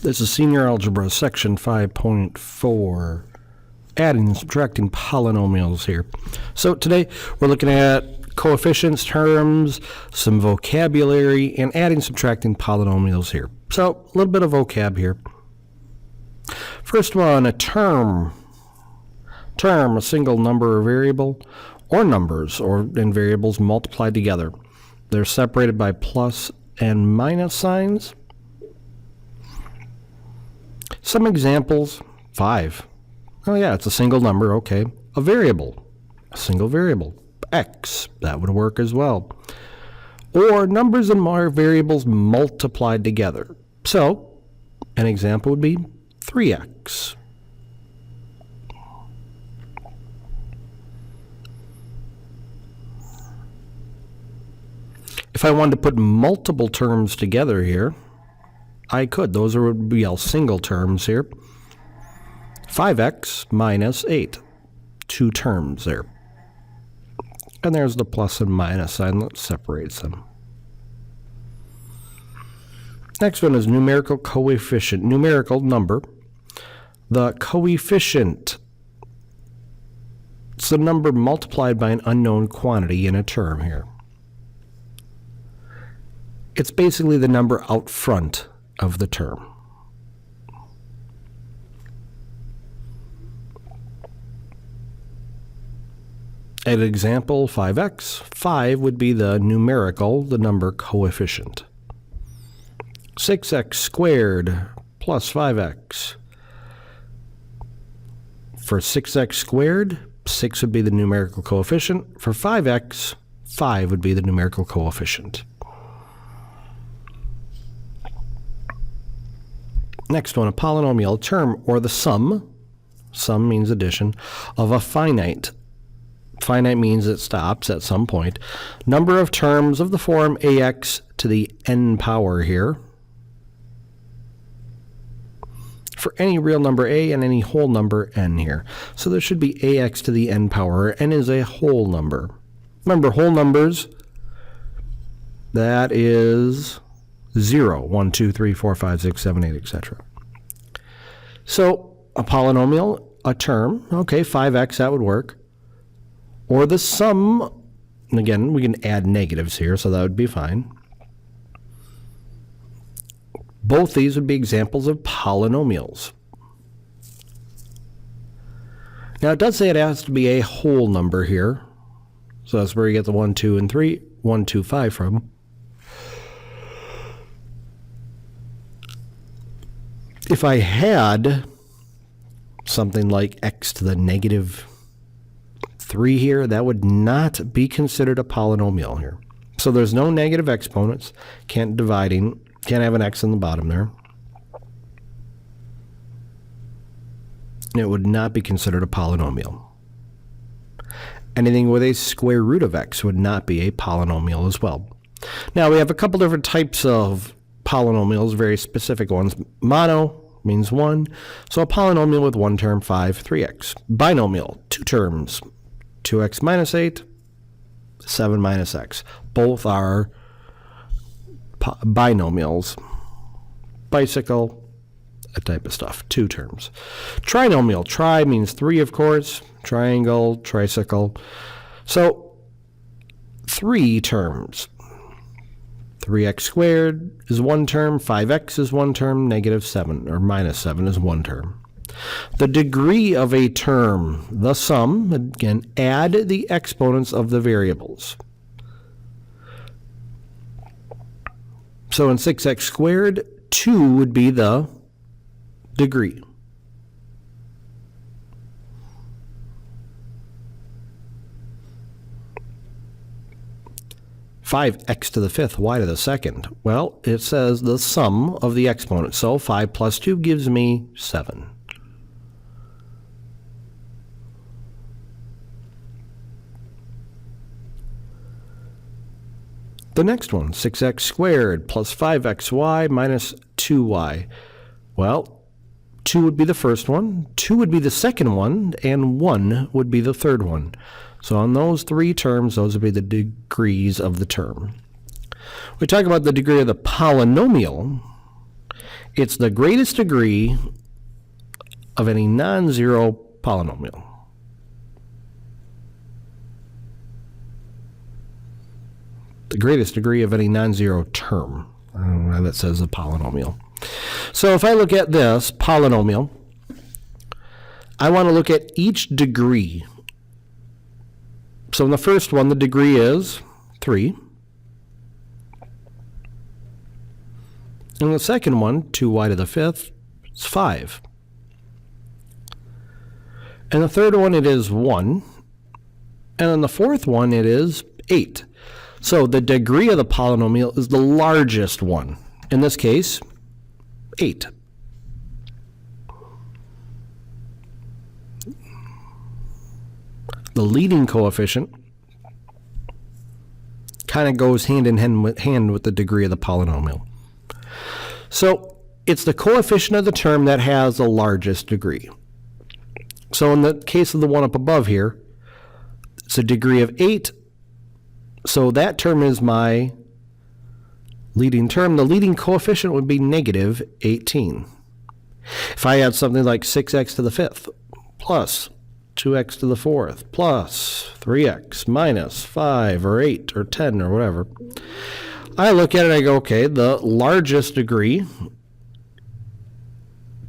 This is Senior Algebra, Section 5.4, adding and subtracting polynomials here. So today we're looking at coefficients, terms, some vocabulary, and adding, subtracting polynomials here. So a little bit of vocab here. First one, a term. Term, a single number or variable, or numbers and variables multiplied together. They're separated by plus and minus signs. Some examples, 5. Oh yeah, it's a single number, okay. A variable, a single variable, x, that would work as well. Or numbers and more variables multiplied together. So, an example would be 3x. If I wanted to put multiple terms together here, I could. Those would be all single terms here. 5x minus 8. 2 terms there. And there's the plus and minus sign that separates them. Next one is numerical coefficient. Numerical number. The coefficient. It's the number multiplied by an unknown quantity in a term here. It's basically the number out front of the term. An example, 5x. 5 would be the numerical, the number coefficient. 6x squared plus 5x. For 6x squared, 6 would be the numerical coefficient. For 5x, 5 would be the numerical coefficient. Next one, a polynomial, a term or the sum means addition, of a finite. Finite means it stops at some point. Number of terms of the form ax to the n power here. For any real number a and any whole number n here. So there should be ax to the n power. N is a whole number. Remember, whole numbers, that is 0, 1, 2, 3, 4, 5, 6, 7, 8, etc. So a polynomial, a term, okay, 5x, that would work. Or the sum, and again, we can add negatives here, so that would be fine. Both these would be examples of polynomials. Now it does say it has to be a whole number here. So that's where you get the 1, 2, and 3, 1, 2, 5 from. If I had something like x to the negative 3 here, that would not be considered a polynomial here. So there's no negative exponents, can't have an x in the bottom there. It would not be considered a polynomial. Anything with a square root of x would not be a polynomial as well. Now we have a couple different types of polynomials, very specific ones. Mono means 1, so a polynomial with 1 term, 5, 3x. Binomial, 2 terms, 2x minus 8, 7 minus x. Both are binomials. Bicycle, that type of stuff, 2 terms. Trinomial, tri means 3, of course. Triangle, tricycle. So 3 terms. 3x squared is 1 term, 5x is 1 term, negative 7 or minus 7 is 1 term. The degree of a term, the sum, again, add the exponents of the variables. So in 6x squared, 2 would be the degree. Five x to the 5th, y to the 2nd. Well, it says the sum of the exponents. So 5 plus 2 gives me 7. The next one, 6x squared plus 5xy minus 2y. Well, 2 would be the first one, 2 would be the second one, and 1 would be the third one. So on those 3 terms, those would be the degrees of the term. We talk about the degree of the polynomial. It's the greatest degree of any non-zero polynomial. The greatest degree of any non-zero term. I don't know why that says a polynomial. So if I look at this polynomial, I want to look at each degree. So in the first one, the degree is 3. In the second one, 2y to the 5th, it's 5. And the third one, it is 1. And in the fourth one, it is 8. So the degree of the polynomial is the largest one. In this case, 8. The leading coefficient kind of goes hand in hand with the degree of the polynomial. So it's the coefficient of the term that has the largest degree. So in the case of the one up above here, it's a degree of 8. So that term is my leading term. The leading coefficient would be negative 18. If I had something like 6x to the 5th plus 2x to the 4th plus 3x minus 5 or 8 or 10 or whatever, I look at it and I go, okay, the largest degree,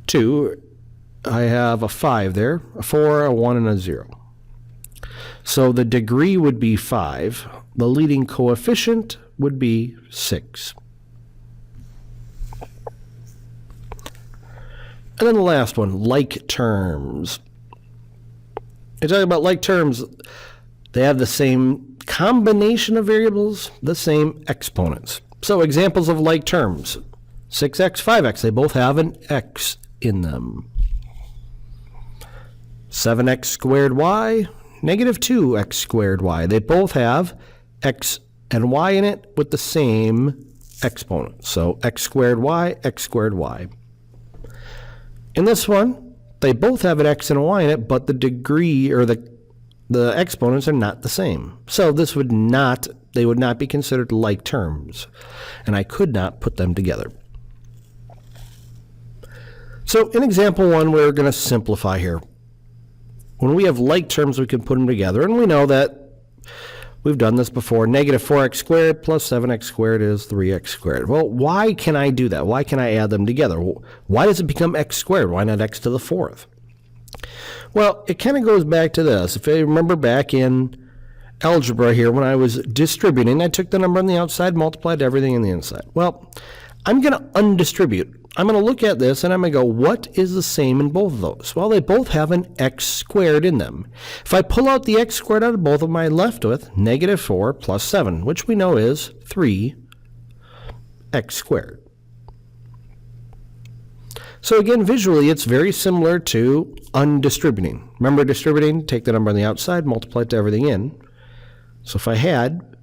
2, I have a 5 there, a 4, a 1, and a 0. So the degree would be 5. The leading coefficient would be 6. And then the last one, like terms. You're talking about like terms. They have the same combination of variables, the same exponents. So examples of like terms, 6x, 5x, they both have an x in them. 7x squared y, negative 2x squared y. They both have x and y in it with the same exponent. So x squared y, x squared y. In this one, they both have an x and a y in it, but the degree or the exponents are not the same. So this would not, they would not be considered like terms, and I could not put them together. So in example 1, we're going to simplify here. When we have like terms, we can put them together, and we know that we've done this before. Negative 4x squared plus 7x squared is 3x squared. Well, why can I do that? Why can I add them together? Why does it become x squared? Why not x to the 4th? Well, it kind of goes back to this. If I remember back in algebra here, when I was distributing, I took the number on the outside, multiplied everything in the inside. Well, I'm going to undistribute. I'm going to look at this and I'm going to go, what is the same in both of those? Well, they both have an x squared in them. If I pull out the x squared out of both of them, I'm left with negative 4 plus 7, which we know is 3x squared. So again, visually, it's very similar to undistributing. Remember distributing? Take the number on the outside, multiply it to everything in. So if I had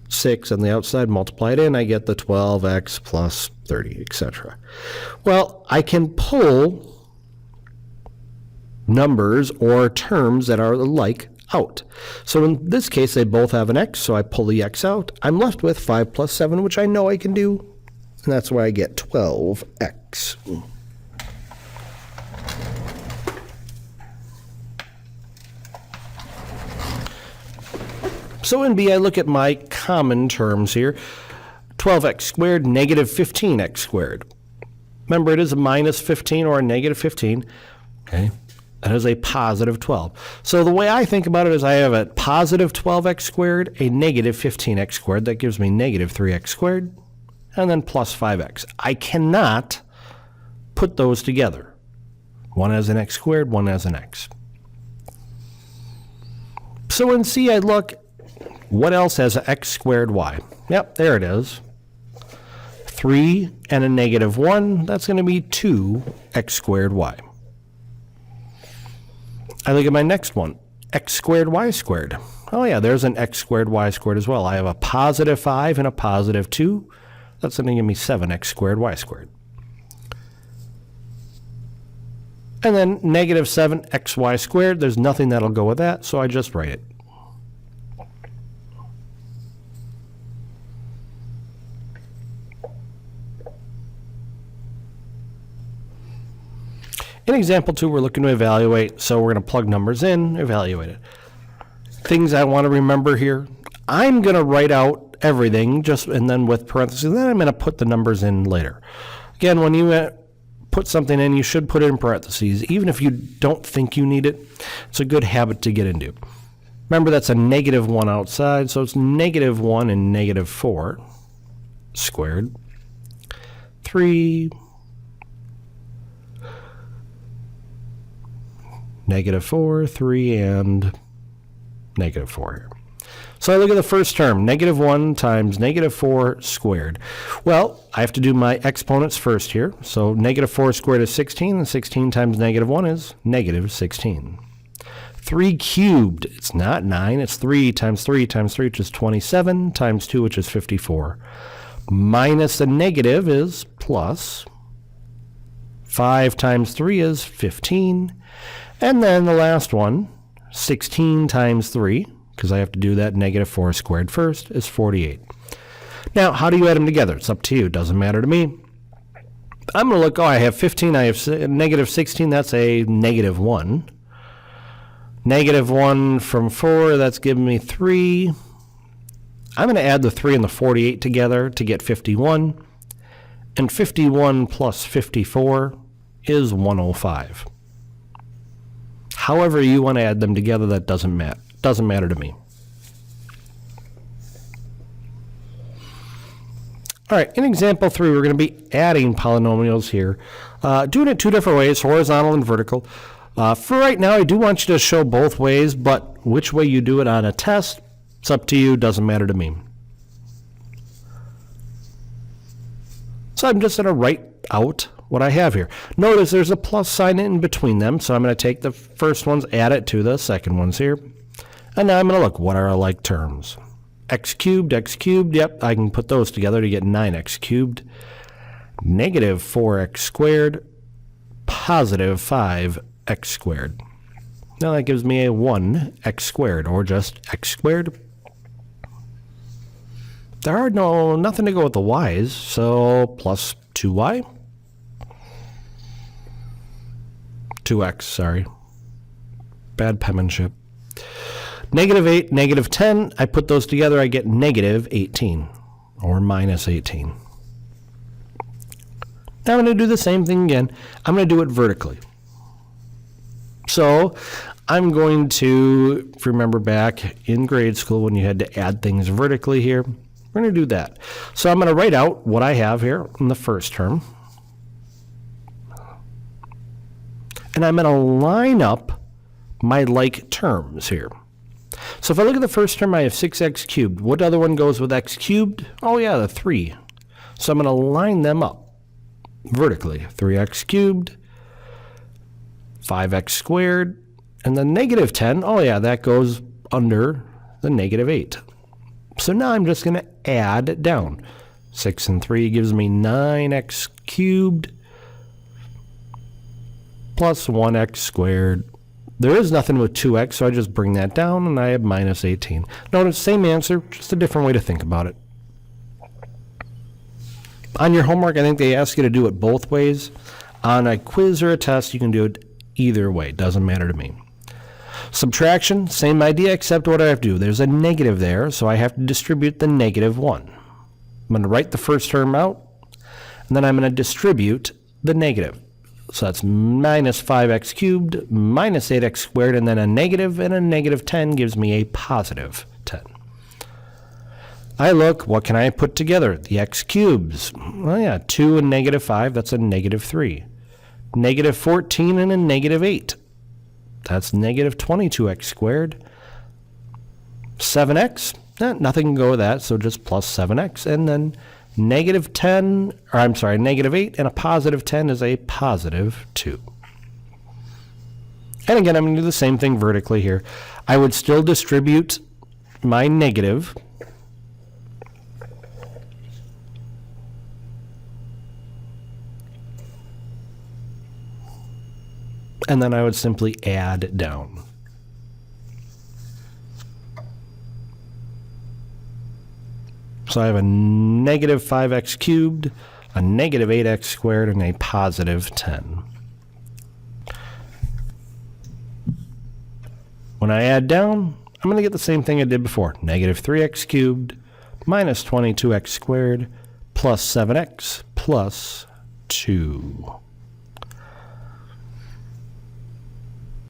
6 on the outside, multiply it in, I get the 12x plus 30, etc. Well, I can pull numbers or terms that are alike out. So in this case, they both have an x, so I pull the x out. I'm left with 5 plus 7, which I know I can do, and that's why I get 12x. So in B, I look at my common terms here. 12x squared, negative 15x squared. Remember, it is a minus 15 or a negative 15. Okay, that is a positive 12. So the way I think about it is I have a positive 12x squared, a negative 15x squared. That gives me negative 3x squared, and then plus 5x. I cannot put those together. One has an x squared, one has an x. So in C, I look, what else has an x squared y? Yep, there it is. 3 and a negative 1, that's going to be 2x squared y. I look at my next one, x squared y squared. Oh yeah, there's an x squared y squared as well. I have a positive 5 and a positive 2. That's going to give me 7x squared y squared. And then negative 7xy squared, there's nothing that'll go with that, so I just write it. In example 2, we're looking to evaluate, so we're going to plug numbers in, evaluate it. Things I want to remember here, I'm going to write out everything, and then with parentheses, then I'm going to put the numbers in later. Again, when you put something in, you should put it in parentheses, even if you don't think you need it. It's a good habit to get into. Remember, that's a -1 outside, so it's -1 and -4 squared. 3 -4, 3, and -4 here. So I look at the first term, -1 times -4 squared. Well, I have to do my exponents first here. So -4 squared is 16, and 16 times -1 is -16. 3 cubed, it's not 9, it's 3 times 3 times 3, which is 27, times 2, which is 54. Minus the negative is plus. 5 times 3 is 15. And then the last one, 16 times 3, because I have to do that -4 squared first, is 48. Now, how do you add them together? It's up to you. It doesn't matter to me. I'm going to look, I have 15, I have -16, that's a -1. -1 from 4, that's giving me 3. I'm going to add the 3 and the 48 together to get 51. And 51 plus 54 is 105. However you want to add them together, that doesn't matter to me. All right, in example 3, we're going to be adding polynomials here. Doing it 2 different ways, horizontal and vertical. For right now, I do want you to show both ways, but which way you do it on a test, it's up to you, doesn't matter to me. So I'm just going to write out what I have here. Notice there's a plus sign in between them, so I'm going to take the first ones, add it to the second ones here. And now I'm going to look, what are our like terms? X cubed, yep, I can put those together to get 9x cubed. -4x squared, positive 5x squared. Now that gives me a 1x squared, or just x squared. There are nothing to go with the y's, so plus 2y. 2x, sorry. Bad penmanship. -8, -10, I put those together, I get -18, or -18. Now I'm going to do the same thing again. I'm going to do it vertically. So I'm going to, if you remember back in grade school when you had to add things vertically here, we're going to do that. So I'm going to write out what I have here in the first term. And I'm going to line up my like terms here. So if I look at the first term, I have 6x cubed. What other one goes with x cubed? Oh yeah, the 3. So I'm going to line them up vertically. 3x cubed, 5x squared, and the -10, oh yeah, that goes under the -8. So now I'm just going to add it down. 6 and 3 gives me 9x cubed plus 1x squared. There is nothing with 2x, so I just bring that down, and I have -18. Notice, same answer, just a different way to think about it. On your homework, I think they ask you to do it both ways. On a quiz or a test, you can do it either way. Doesn't matter to me. Subtraction, same idea, except what I have to do. There's a negative there, so I have to distribute the -1. I'm going to write the first term out, and then I'm going to distribute the negative. So that's -5x cubed, -8x squared, and then a negative, and a -10 gives me a +10. I look, what can I put together? The x cubes. Well, yeah, 2 and -5, that's a -3. -14 and a -8. That's -22x squared. 7x, nothing can go with that, so just plus 7x. And then -10, or I'm sorry, -8 and a +10 is a +2. And again, I'm going to do the same thing vertically here. I would still distribute my negative. And then I would simply add down. So I have a -5x cubed, a -8x squared, and a +10. When I add down, I'm going to get the same thing I did before. Negative 3x cubed minus 22x squared plus 7x plus 2.